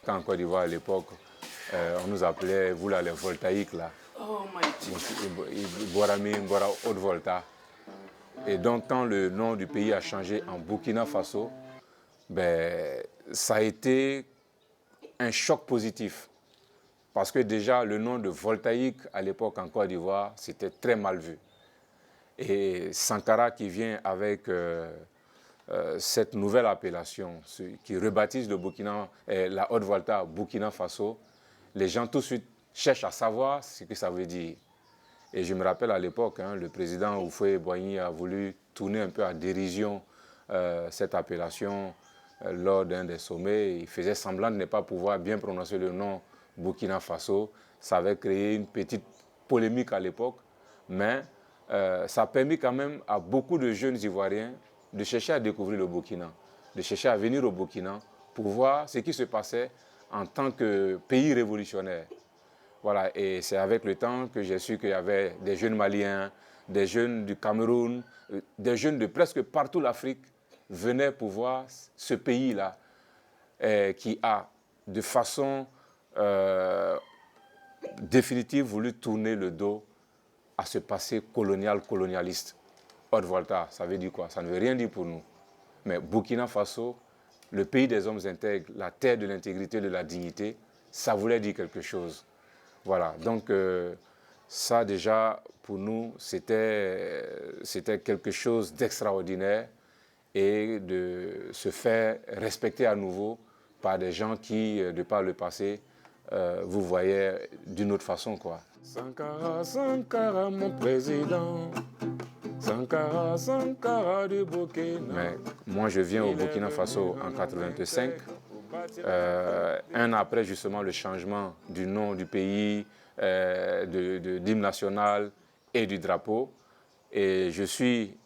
Quand en Côte d'Ivoire à l'époque, on nous appelait, vous là, les voltaïques là. Oh my God. Borami, Bora Haute Volta. Et donc quand le nom du pays a changé en Burkina Faso, ben, ça a été un choc positif. Parce que déjà, le nom de voltaïque à l'époque en Côte d'Ivoire, c'était très mal vu. Et Sankara qui vient avec cette nouvelle appellation, qui rebaptise le Burkina, la Haute-Volta Burkina Faso, les gens tout de suite cherchent à savoir ce que ça veut dire. Et je me rappelle à l'époque, le président Houphouët-Boigny a voulu tourner un peu à dérision cette appellation lors d'un des sommets. Il faisait semblant de ne pas pouvoir bien prononcer le nom Burkina Faso. Ça avait créé une petite polémique à l'époque, mais ça a permis quand même à beaucoup de jeunes Ivoiriens de chercher à découvrir le Burkina, de chercher à venir au Burkina pour voir ce qui se passait en tant que pays révolutionnaire. Voilà, et c'est avec le temps que j'ai su qu'il y avait des jeunes Maliens, des jeunes du Cameroun, des jeunes de presque partout l'Afrique venaient pour voir ce pays-là qui a de façon définitive voulu tourner le dos à ce passé colonialiste. Haute-Volta, ça veut dire quoi? Ça ne veut rien dire pour nous. Mais Burkina Faso, le pays des hommes intègres, la terre de l'intégrité, de la dignité, ça voulait dire quelque chose. Voilà, donc ça déjà, pour nous, c'était quelque chose d'extraordinaire et de se faire respecter à nouveau par des gens qui, de par le passé, vous voyaient d'une autre façon, quoi. Sankara, Sankara, mon président. Sankara, Sankara du Burkina. Mais moi, je viens au Burkina Faso en 85. Un an après justement le changement du nom du pays, d'hymne national et du drapeau. Et je suis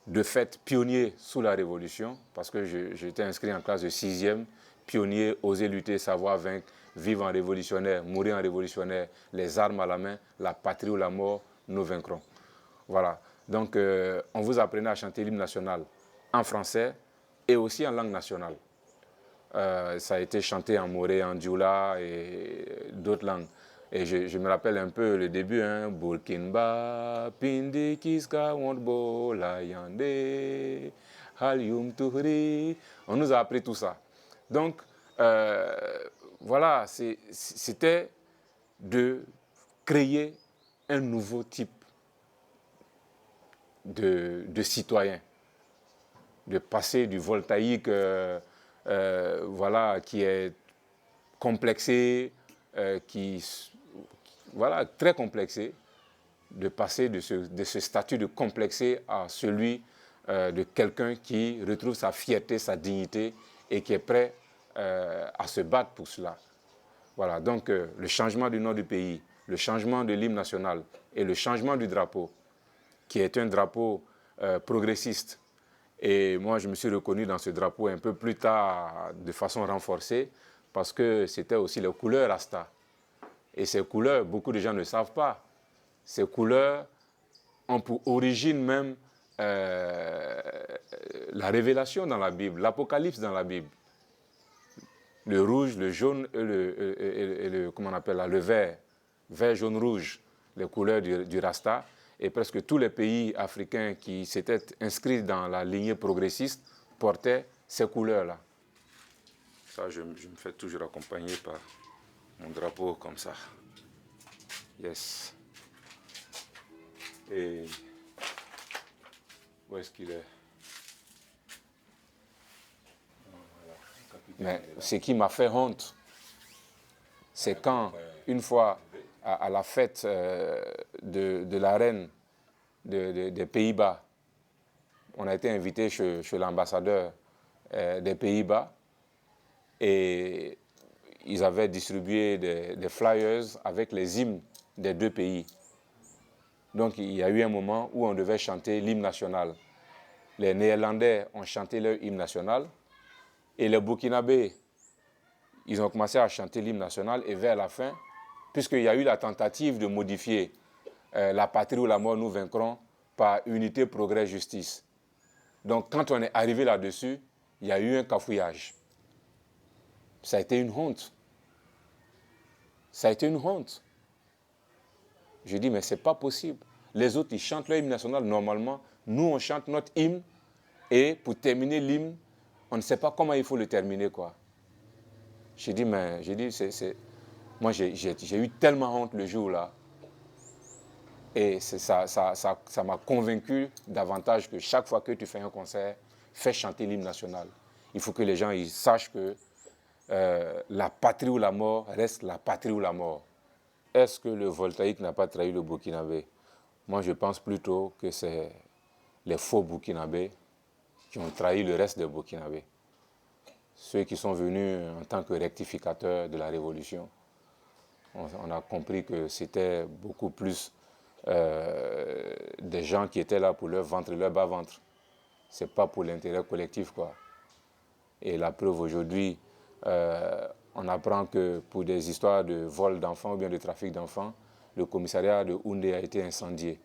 de fait pionnier sous la Révolution parce que j'étais inscrit en classe de 6e, pionnier, oser lutter, savoir vaincre, vivre en révolutionnaire, mourir en révolutionnaire, les armes à la main, la patrie ou la mort, nous vaincrons. Voilà, donc on vous apprenait à chanter l'hymne national en français et aussi en langue nationale. Ça a été chanté en moré, en dioula et d'autres langues. Et je me rappelle un peu le début, Burkinba, Pindi Kiska, Wondbo, Layande, Halyum Tuhri. On nous a appris tout ça. Donc, voilà, c'était de créer un nouveau type de citoyen, de passer du voltaïque voilà, qui est complexé, voilà, très complexé, de passer de ce statut de complexé à celui de quelqu'un qui retrouve sa fierté, sa dignité et qui est prêt à se battre pour cela. Voilà, donc le changement du nom du pays, le changement de l'hymne national et le changement du drapeau, qui est un drapeau progressiste. Et moi, je me suis reconnu dans ce drapeau un peu plus tard de façon renforcée parce que c'était aussi les couleurs Rasta. Et ces couleurs, beaucoup de gens ne savent pas. Ces couleurs ont pour origine même la révélation dans la Bible, l'Apocalypse dans la Bible. Le rouge, le jaune et le comment on appelle là, le vert, jaune, rouge, les couleurs du Rasta. Et presque tous les pays africains qui s'étaient inscrits dans la lignée progressiste portaient ces couleurs-là. Ça, je me fais toujours accompagner par mon drapeau comme ça. Yes. Et où est-ce qu'il est? Mais ce qui m'a fait honte, c'est quand, une fois, à la fête de la reine des Pays-Bas, on a été invité chez l'ambassadeur des Pays-Bas et ils avaient distribué des flyers avec les hymnes des deux pays. Donc il y a eu un moment où on devait chanter l'hymne national. Les Néerlandais ont chanté leur hymne national et les Burkinabés, ils ont commencé à chanter l'hymne national et vers la fin, puisqu'il y a eu la tentative de modifier la patrie ou la mort, nous vaincrons par unité, progrès, justice. Donc quand on est arrivé là-dessus, il y a eu un cafouillage. Ça a été une honte. Ça a été une honte. Je dis, mais ce n'est pas possible. Les autres, ils chantent leur hymne national normalement. Nous, on chante notre hymne. Et pour terminer l'hymne, on ne sait pas comment il faut le terminer, quoi. J'ai dit, moi, j'ai eu tellement honte le jour-là. Et ça m'a convaincu davantage que chaque fois que tu fais un concert, fais chanter l'hymne national. Il faut que les gens ils sachent que la patrie ou la mort reste la patrie ou la mort. Est-ce que le voltaïque n'a pas trahi le Burkinabé? Moi, je pense plutôt que c'est les faux Burkinabés qui ont trahi le reste des Burkinabés. Ceux qui sont venus en tant que rectificateurs de la révolution. On a compris que c'était beaucoup plus des gens qui étaient là pour leur ventre et leur bas-ventre. Ce n'est pas pour l'intérêt collectif, quoi. Et la preuve aujourd'hui, on apprend que pour des histoires de vol d'enfants ou bien de trafic d'enfants, le commissariat de Houndé a été incendié.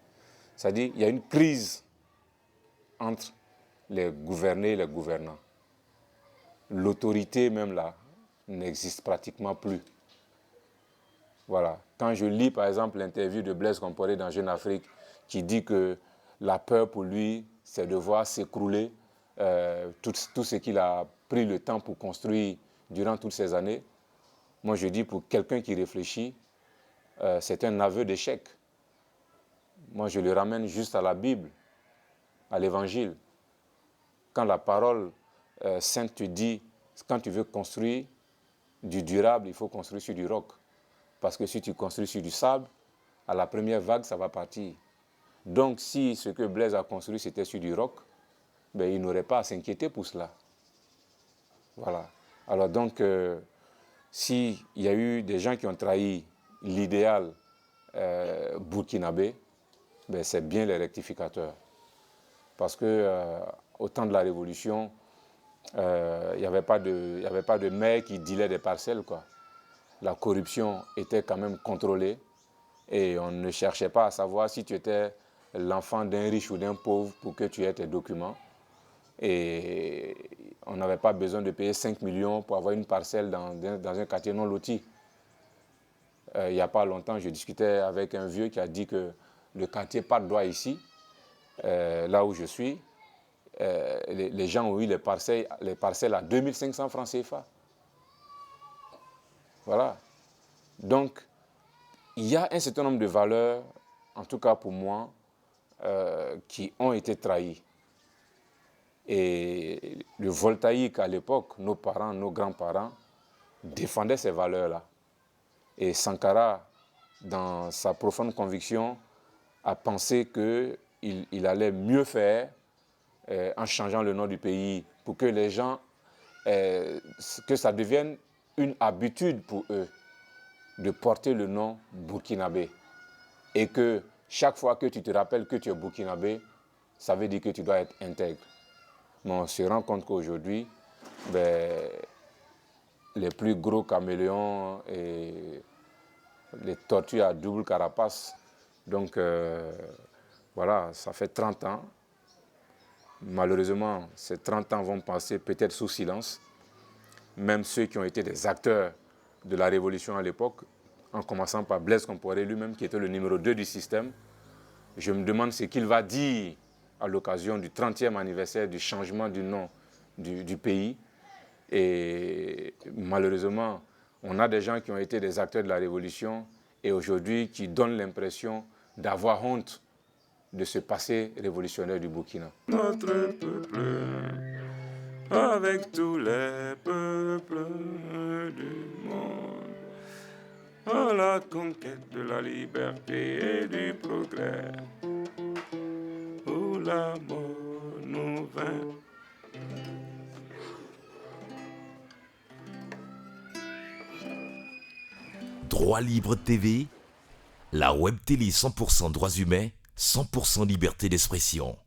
C'est-à-dire qu'il y a une crise entre les gouvernés et les gouvernants. L'autorité même là n'existe pratiquement plus. Voilà. Quand je lis par exemple l'interview de Blaise Compaoré dans Jeune Afrique qui dit que la peur pour lui, c'est de voir s'écrouler tout ce qu'il a pris le temps pour construire durant toutes ces années. Moi je dis pour quelqu'un qui réfléchit, c'est un aveu d'échec. Moi je le ramène juste à la Bible, à l'Évangile. Quand la parole sainte te dit, quand tu veux construire du durable, il faut construire sur du roc. Parce que si tu construis sur du sable, à la première vague, ça va partir. Donc, si ce que Blaise a construit, c'était sur du roc, ben, il n'aurait pas à s'inquiéter pour cela. Voilà. Alors donc, s'il y a eu des gens qui ont trahi l'idéal burkinabé, ben, c'est bien les rectificateurs. Parce que au temps de la Révolution, il n'y avait pas de maire qui dealait des parcelles, quoi. La corruption était quand même contrôlée et on ne cherchait pas à savoir si tu étais l'enfant d'un riche ou d'un pauvre pour que tu aies tes documents. Et on n'avait pas besoin de payer 5 millions pour avoir une parcelle dans un quartier non loti. Il n'y a pas longtemps, je discutais avec un vieux qui a dit que le quartier Pas de Droit ici, là où je suis, les gens ont eu les parcelles à 2500 francs CFA. Voilà. Donc, il y a un certain nombre de valeurs, en tout cas pour moi, qui ont été trahies. Et le voltaïque, à l'époque, nos parents, nos grands-parents, défendaient ces valeurs-là. Et Sankara, dans sa profonde conviction, a pensé qu'il allait mieux faire en changeant le nom du pays pour que les gens, que ça devienne une habitude pour eux de porter le nom burkinabé. Et que chaque fois que tu te rappelles que tu es burkinabé, ça veut dire que tu dois être intègre. Mais on se rend compte qu'aujourd'hui, les plus gros caméléons et les tortues à double carapace, donc voilà, ça fait 30 ans. Malheureusement, ces 30 ans vont passer peut-être sous silence. Même ceux qui ont été des acteurs de la révolution à l'époque, en commençant par Blaise Compaoré lui-même, qui était le numéro 2 du système, je me demande ce qu'il va dire à l'occasion du 30e anniversaire du changement du nom du pays. Et malheureusement, on a des gens qui ont été des acteurs de la révolution et aujourd'hui qui donnent l'impression d'avoir honte de ce passé révolutionnaire du Burkina. Notre peuple, avec tous les peuples du monde, à la conquête de la liberté et du progrès, où la mort nous vainc. Droit Libre TV, la web télé 100% droits humains, 100% liberté d'expression.